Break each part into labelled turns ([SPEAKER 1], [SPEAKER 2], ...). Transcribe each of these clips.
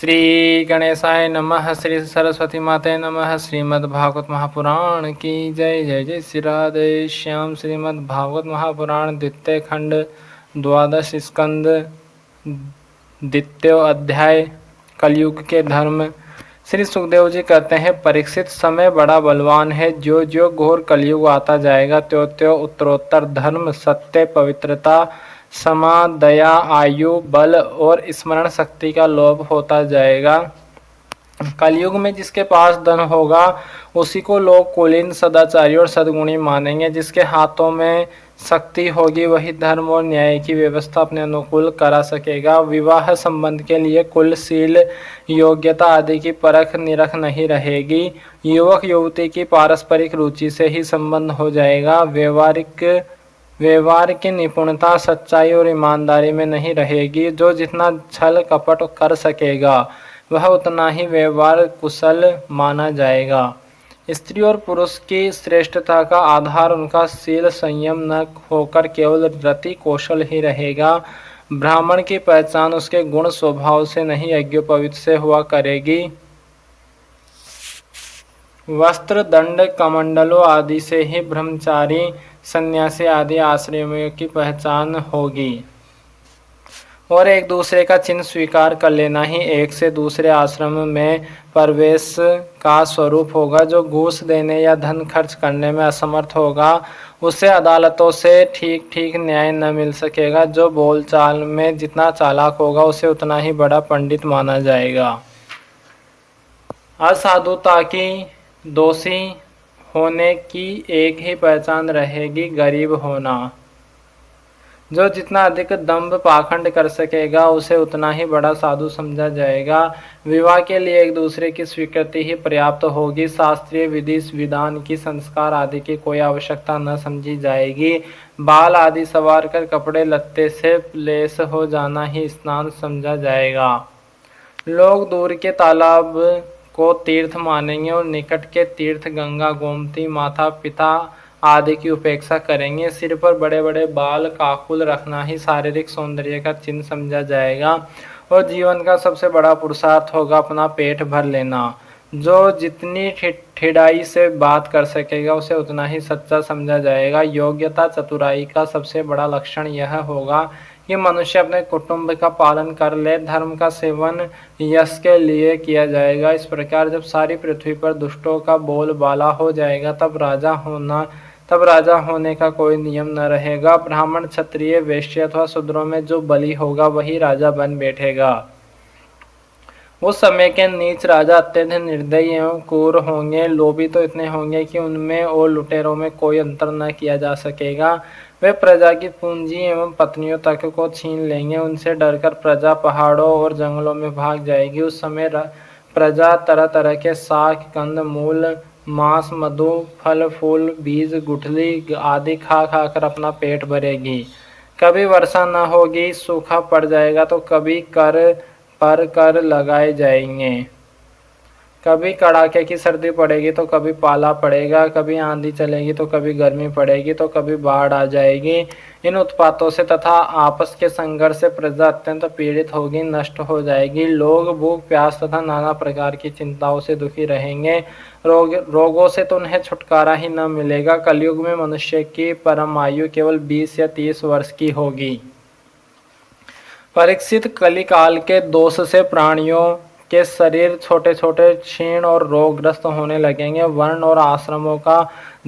[SPEAKER 1] श्री गणेशाय नमः। श्री सरस्वती माते नमः। श्रीमद्भागवत महापुराण की जय। जय जय श्री राधे श्याम। श्रीमद्भागवत महापुराण द्वितीय खंड द्वादश स्कंद द्वितीय अध्याय कलयुग के धर्म। श्री सुखदेव जी कहते हैं, परीक्षित समय बड़ा बलवान है। जो जो घोर कलयुग आता जाएगा त्यों त्यों उत्तरोत्तर धर्म, सत्य, पवित्रता, क्षमा, दया, आयु, बल और स्मरण शक्ति का लोभ होता जाएगा। कलयुग में जिसके पास धन होगा उसी को लोग कुलीन, सदाचारी और सद्गुणी मानेंगे। जिसके हाथों में शक्ति होगी वही धर्म और न्याय की व्यवस्था अपने अनुकूल करा सकेगा। विवाह संबंध के लिए कुल, शील, योग्यता आदि की परख निरख नहीं रहेगी। युवक युवती की पारस्परिक रुचि से ही संबंध हो जाएगा। व्यवहार की निपुणता, सच्चाई और ईमानदारी में नहीं रहेगी। जो जितना छल कपट कर सकेगा वह उतना ही व्यवहार कुशल माना जाएगा। स्त्री और पुरुष की श्रेष्ठता का आधार उनका शील संयम न होकर केवल रति कौशल ही रहेगा। ब्राह्मण की पहचान उसके गुण स्वभाव से नहीं यज्ञोपवीत से हुआ करेगी। वस्त्र, दंड, कमंडलों आदि से ही ब्रह्मचारी, सन्यासी आदि आश्रमियों की पहचान होगी। और एक दूसरे का चिन्ह स्वीकार कर लेना ही एक से दूसरे आश्रम में प्रवेश का स्वरूप होगा। जो घूस देने या धन खर्च करने में असमर्थ होगा उसे अदालतों से ठीक ठीक न्याय न मिल सकेगा। जो बोलचाल में जितना चालाक होगा उसे उतना ही बड़ा पंडित माना जाएगा। असाधुता की, दोषी होने की एक ही पहचान रहेगी, गरीब होना। जो जितना अधिक दंभ पाखंड कर सकेगा उसे उतना ही बड़ा साधु समझा जाएगा। विवाह के लिए एक दूसरे की स्वीकृति ही पर्याप्त होगी। शास्त्रीय विधि विधान की, संस्कार आदि की कोई आवश्यकता न समझी जाएगी। बाल आदि संवार कर कपड़े लत्ते से लेस हो जाना ही स्नान समझा जाएगा। लोग दूर के तालाब को तीर्थ मानेंगे और निकट के तीर्थ गंगा, गोमती, माता पिता आदि की उपेक्षा करेंगे। सिर पर बड़े बड़े बाल, काकुल रखना ही शारीरिक सौंदर्य का चिन्ह समझा जाएगा। और जीवन का सबसे बड़ा पुरुषार्थ होगा अपना पेट भर लेना। जो जितनी ठिठाई से बात कर सकेगा उसे उतना ही सच्चा समझा जाएगा। योग्यता, चतुराई का सबसे बड़ा लक्षण यह होगा कि मनुष्य अपने कुटुंब का पालन कर ले। धर्म का सेवन यश के लिए किया जाएगा। इस प्रकार जब सारी पृथ्वी पर दुष्टों का बोलबाला हो जाएगा तब राजा होने का कोई नियम न रहेगा। ब्राह्मण, क्षत्रिय, वैश्य अथवा शूद्रों में जो बली होगा वही राजा बन बैठेगा। उस समय के नीच राजा अत्यंत निर्दयी एवं क्रूर होंगे। लोभी तो इतने होंगे कि उनमें और लुटेरों में कोई अंतर न किया जा सकेगा। वे प्रजा की पूंजी एवं पत्नियों तक को छीन लेंगे। उनसे डरकर प्रजा पहाड़ों और जंगलों में भाग जाएगी। उस समय प्रजा तरह तरह के शाक, कंद मूल, मांस, मधु, फल फूल, बीज, गुठली आदि खा खा कर अपना पेट भरेगी। कभी वर्षा न होगी, सूखा पड़ जाएगा तो कभी कर लगाए जाएंगे। कभी कड़ाके की सर्दी पड़ेगी तो कभी पाला पड़ेगा। कभी आंधी चलेगी तो कभी गर्मी पड़ेगी तो कभी बाढ़ आ जाएगी। इन उत्पातों से तथा आपस के संघर्ष से प्रजा अत्यंत पीड़ित होगी, नष्ट हो जाएगी। लोग भूख प्यास तथा नाना प्रकार की चिंताओं से दुखी रहेंगे। रोगों से तो उन्हें छुटकारा ही न मिलेगा। कलयुग में मनुष्य की परम आयु केवल 20 या 30 वर्ष की होगी। परीक्षित, कलिकाल के दोष से प्राणियों के शरीर छोटे छोटे, क्षीण और रोगग्रस्त होने लगेंगे। वर्ण और आश्रमों का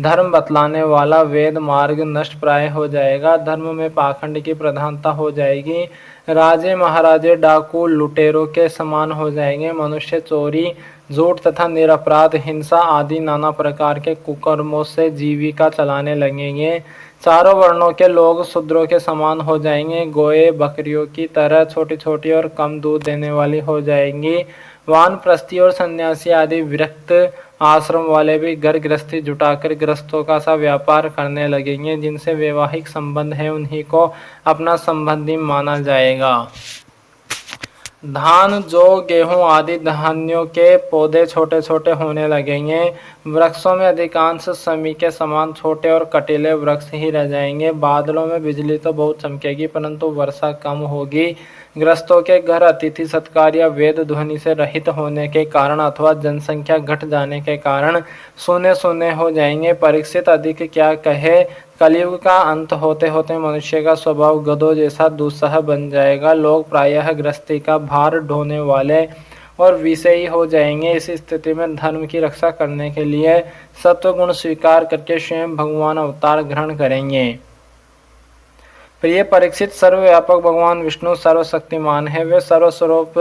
[SPEAKER 1] धर्म बतलाने वाला वेद मार्ग नष्ट प्राय हो जाएगा। धर्म में पाखंड की प्रधानता हो जाएगी। राजे महाराजे डाकू लुटेरों के समान हो जाएंगे। मनुष्य चोरी, झूठ तथा निरपराध हिंसा आदि नाना प्रकार के कुकर्मों से जीविका चलाने लगेंगे। चारों वर्णों के लोग शूद्रों के समान हो जाएंगे। गोए बकरियों की तरह छोटी छोटी और कम दूध देने वाली हो जाएंगी। वानप्रस्थी और सन्यासी आदि विरक्त आश्रम वाले भी घर गृहस्थी जुटाकर गृहस्थों का सा व्यापार करने लगेंगे। जिनसे वैवाहिक संबंध है उन्हीं को अपना संबंधी माना जाएगा। धान, जौ, गेहूं आदि धान्यों के पौधे छोटे छोटे होने लगेंगे। वृक्षों में अधिकांश समी के समान छोटे और कटीले वृक्ष ही रह जाएंगे। बादलों में बिजली तो बहुत चमकेगी परंतु वर्षा कम होगी। ग्रस्तों के घर अतिथि सत्कार या वेद ध्वनि से रहित होने के कारण अथवा जनसंख्या घट जाने के कारण सूने सूने हो जाएंगे। परीक्षित अधिक क्या कहे, कलयुग का अंत होते होते मनुष्य का स्वभाव गधों जैसा दुस्सह बन जाएगा। लोग प्रायः गृहस्थी का भार ढोने वाले और विषयी हो जाएंगे। इस स्थिति में धर्म की रक्षा करने के लिए सत्व गुण स्वीकार करके स्वयं भगवान अवतार ग्रहण करेंगे। प्रिय परीक्षित, सर्वव्यापक भगवान विष्णु सर्वशक्तिमान है। वे सर्वस्वरूप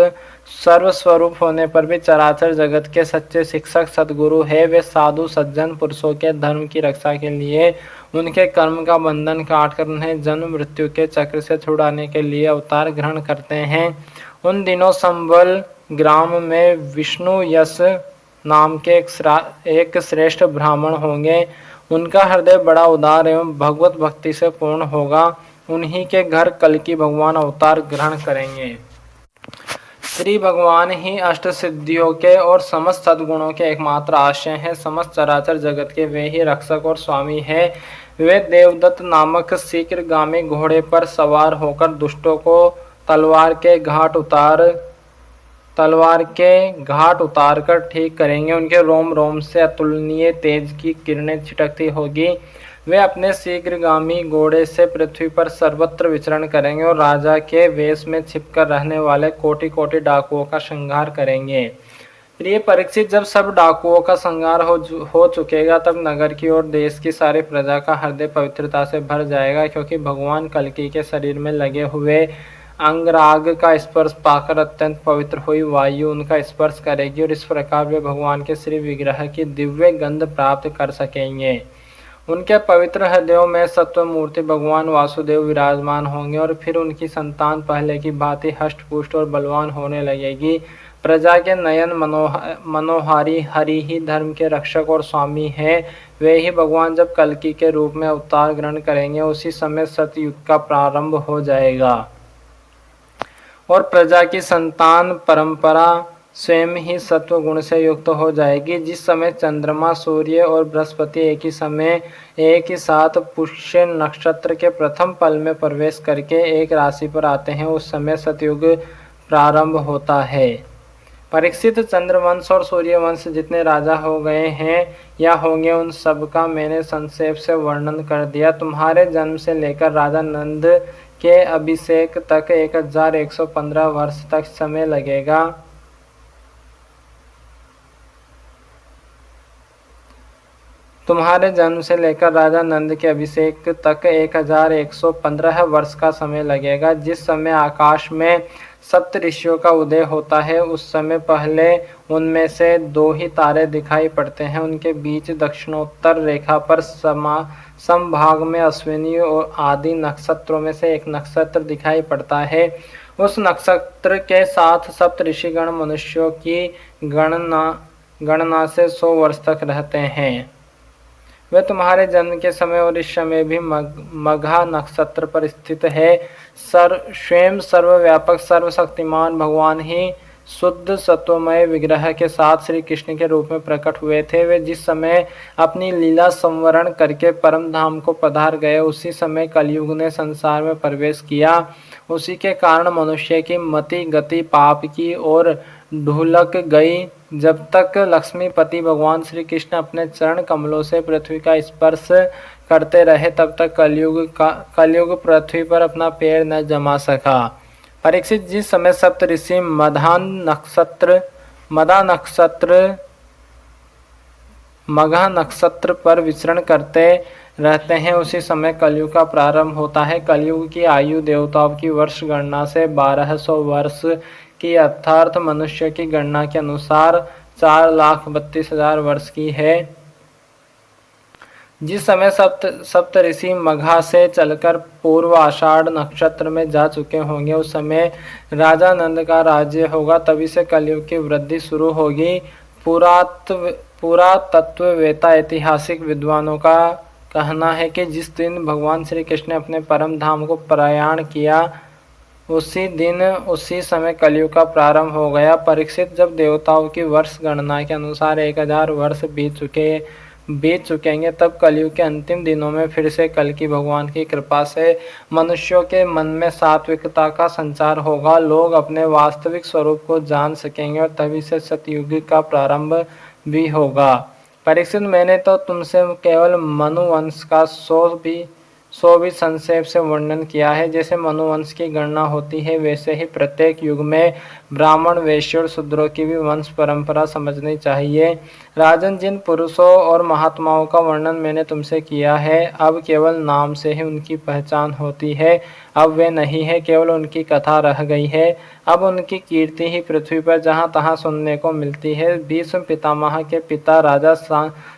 [SPEAKER 1] होने पर भी चराचर जगत के सच्चे शिक्षक सद्गुरु है। वे साधु सज्जन पुरुषों के धर्म की रक्षा के लिए उनके कर्म का बंधन काटकर उन्हें जन्म मृत्यु के चक्र से छुड़ाने के लिए अवतार ग्रहण करते हैं। उन दिनों संबल ग्राम में विष्णु यश नाम के एक श्रेष्ठ ब्राह्मण होंगे। उनका हृदय बड़ा उदार एवं भगवत भक्ति से पूर्ण होगा। उन्हीं के घर कल्कि भगवान अवतार ग्रहण करेंगे। श्री भगवान ही अष्ट सिद्धियों के और समस्त सद्गुणों के एकमात्र आश्रय हैं। समस्त चराचर जगत के वे ही रक्षक और स्वामी हैं। वे देवदत्त नामक शीघ्रगामी घोड़े पर सवार होकर दुष्टों को तलवार के घाट उतार कर ठीक करेंगे। उनके रोम रोम से अतुलनीय तेज की किरणें छिटकती होगी। वे अपने शीघ्रगामी घोड़े से पृथ्वी पर सर्वत्र विचरण करेंगे और राजा के वेश में छिपकर रहने वाले कोटि कोटि डाकुओं का संहार करेंगे। प्रिय परीक्षित, जब सब डाकुओं का संहार हो चुकेगा तब नगर की और देश की सारी प्रजा का हृदय पवित्रता से भर जाएगा, क्योंकि भगवान कल्कि के शरीर में लगे हुए अंगराग का स्पर्श पाकर अत्यंत पवित्र हुई वायु उनका स्पर्श करेगी और इस प्रकार वे भगवान के श्री विग्रह की दिव्य गंध प्राप्त कर सकेंगे। उनके पवित्र हृदयों में सत्व मूर्ति भगवान वासुदेव विराजमान होंगे और फिर उनकी संतान पहले की भांति हष्ट पुष्ट और बलवान होने लगेगी। प्रजा के नयन मनोहारी हरि ही धर्म के रक्षक और स्वामी हैं। वे ही भगवान जब कल्कि के रूप में अवतार ग्रहण करेंगे उसी समय सतयुग का प्रारंभ हो जाएगा और प्रजा की संतान परंपरा स्वयं ही सत्व गुण से युक्त हो जाएगी। जिस समय चंद्रमा, सूर्य और बृहस्पति एक ही साथ पुष्य नक्षत्र के प्रथम पल में प्रवेश करके एक राशि पर आते हैं, उस समय सतयुग प्रारंभ होता है। परीक्षित, चंद्रवंश और सूर्यवंश जितने राजा हो गए हैं या होंगे उन सब का मैंने संक्षेप से वर्णन कर दिया। तुम्हारे जन्म से लेकर राजा नंद के अभिषेक तक 1115 वर्ष तक समय लगेगा। तुम्हारे जन्म से लेकर राजा नंद के अभिषेक तक 1115 वर्ष का समय लगेगा। जिस समय आकाश में सप्त ऋषियों का उदय होता है उस समय पहले उनमें से 2 ही तारे दिखाई पड़ते हैं। उनके बीच दक्षिणोत्तर रेखा पर समभाग में अश्विनी और आदि नक्षत्रों में से एक नक्षत्र दिखाई पड़ता है। उस नक्षत्र के साथ सप्त ऋषिगण मनुष्यों की गणना से 100 वर्ष तक रहते हैं। वे तुम्हारे जन्म के समय और इस समय भी मघा नक्षत्र पर स्थित है। स्वयं सर्वव्यापक सर्वशक्तिमान भगवान ही शुद्ध सत्वमय विग्रह के साथ श्री कृष्ण के रूप में प्रकट हुए थे। वे जिस समय अपनी लीला संवरण करके परम धाम को पधार गए उसी समय कलयुग ने संसार में प्रवेश किया। उसी के कारण मनुष्य की मति गति पाप की ओर ढुलक गई। जब तक लक्ष्मीपति भगवान श्री कृष्ण अपने चरण कमलों से पृथ्वी का स्पर्श करते रहे तब तक कलयुग पृथ्वी पर अपना पैर न जमा सका। परीक्षित, जिस समय सप्त ऋषि मघा नक्षत्र पर विचरण करते रहते हैं उसी समय कलयुग का प्रारंभ होता है। कलयुग की आयु देवताओं की वर्ष गणना से 1200 वर्ष की अर्थात मनुष्य की गणना के अनुसार 4,32,000 वर्ष की है। जिस समय सप्त ऋषि मघा से चलकर पूर्व आषाढ़ नक्षत्र में जा चुके होंगे उस समय राजा नंद का राज्य होगा। तभी से कलयुग की वृद्धि शुरू होगी। पुरातत्ववेता ऐतिहासिक विद्वानों का कहना है कि जिस दिन भगवान श्री कृष्ण ने अपने परम धाम को प्रयाण किया उसी दिन उसी समय कलयुग का प्रारंभ हो गया। परीक्षित, जब देवताओं की वर्ष गणना के अनुसार 1000 वर्ष बीत चुके बीत चुकेंगे, तब कलयुग के अंतिम दिनों में फिर से कल्कि भगवान की कृपा से मनुष्यों के मन में सात्विकता का संचार होगा। लोग अपने वास्तविक स्वरूप को जान सकेंगे और तभी से सतयुग का प्रारंभ भी होगा। परीक्षित, मैंने तो तुमसे केवल मनुवंश का सौ भी संक्षेप से वर्णन किया है। जैसे मनुवंश की गणना होती है, वैसे ही प्रत्येक युग में ब्राह्मण, वैश्य और शूद्रों की भी वंश परंपरा समझनी चाहिए। राजन, जिन पुरुषों और महात्माओं का वर्णन मैंने तुमसे किया है, अब केवल नाम से ही उनकी पहचान होती है। अब वे नहीं है, केवल उनकी कथा रह गई है। अब उनकी कीर्ति ही पृथ्वी पर जहाँ तहाँ सुनने को मिलती है। भीष्म पितामह के पिता राजा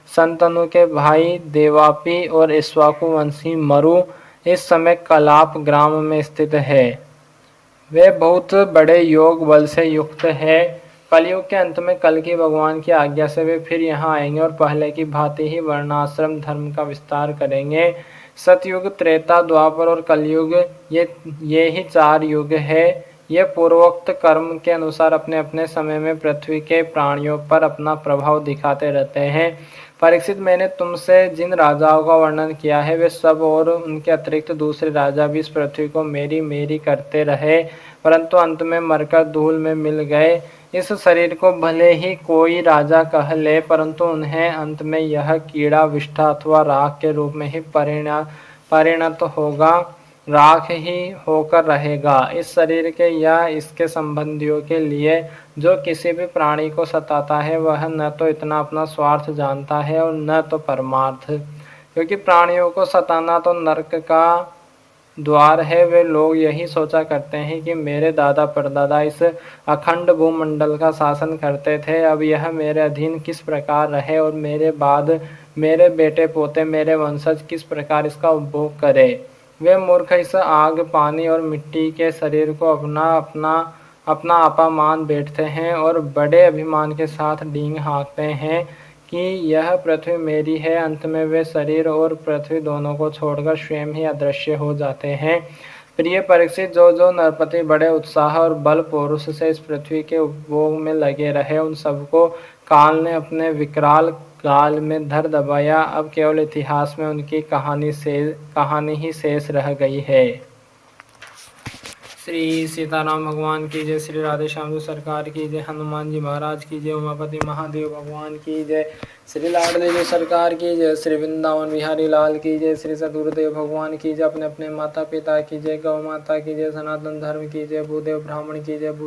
[SPEAKER 1] शंतनु के भाई देवापी और इक्ष्वाकु वंशी मरु इस समय कलाप ग्राम में स्थित है। वे बहुत बड़े योग बल से युक्त है। कलयुग के अंत में कल्कि भगवान की आज्ञा से वे फिर यहाँ आएंगे और पहले की भांति ही वर्णाश्रम धर्म का विस्तार करेंगे। सतयुग, त्रेता, द्वापर और कलयुग, ये ही 4 युग है। ये पूर्वोक्त कर्म के अनुसार अपने अपने समय में पृथ्वी के प्राणियों पर अपना प्रभाव दिखाते रहते हैं। परीक्षित, मैंने तुमसे जिन राजाओं का वर्णन किया है, वे सब और उनके अतिरिक्त दूसरे राजा भी इस पृथ्वी को मेरी मेरी करते रहे, परंतु अंत में मरकर धूल में मिल गए। इस शरीर को भले ही कोई राजा कह ले, परंतु उन्हें अंत में यह कीड़ा, विष्ठा अथवा राख के रूप में ही परिणत होगा, राख ही होकर रहेगा। इस शरीर के या इसके संबंधियों के लिए जो किसी भी प्राणी को सताता है, वह न तो इतना अपना स्वार्थ जानता है और न तो परमार्थ, क्योंकि प्राणियों को सताना तो नरक का द्वार है। वे लोग यही सोचा करते हैं कि मेरे दादा परदादा इस अखंड भूमंडल का शासन करते थे, अब यह मेरे अधीन किस प्रकार रहे और मेरे बाद मेरे बेटे पोते, मेरे वंशज किस प्रकार इसका उपभोग करे। वे मूर्ख इस आग, पानी और मिट्टी के शरीर को अपना आपा मान बैठते हैं और बड़े अभिमान के साथ डींग हाँकते हैं कि यह पृथ्वी मेरी है। अंत में वे शरीर और पृथ्वी दोनों को छोड़कर स्वयं ही अदृश्य हो जाते हैं। प्रिय परीक्षित, जो नरपति बड़े उत्साह और बल पौरुष से इस पृथ्वी के उपभोग में लगे रहे, उन सबको काल ने अपने विकराल गाल में धर दबाया। अब केवल इतिहास में उनकी कहानी ही शेष रह गई है। श्री सीताराम भगवान की जय, श्री राधे श्याम सरकार की जय, हनुमान जी महाराज की जय, उमापति महादेव भगवान की जय, श्री लाडली जी सरकार की जय, श्री वृंदावन बिहारी लाल की जय, श्री सदगुरुदेव भगवान की जय, अपने अपने माता पिता की जय, गौ माता की जय, सनातन धर्म की जय, भूदेव ब्राह्मण की जय।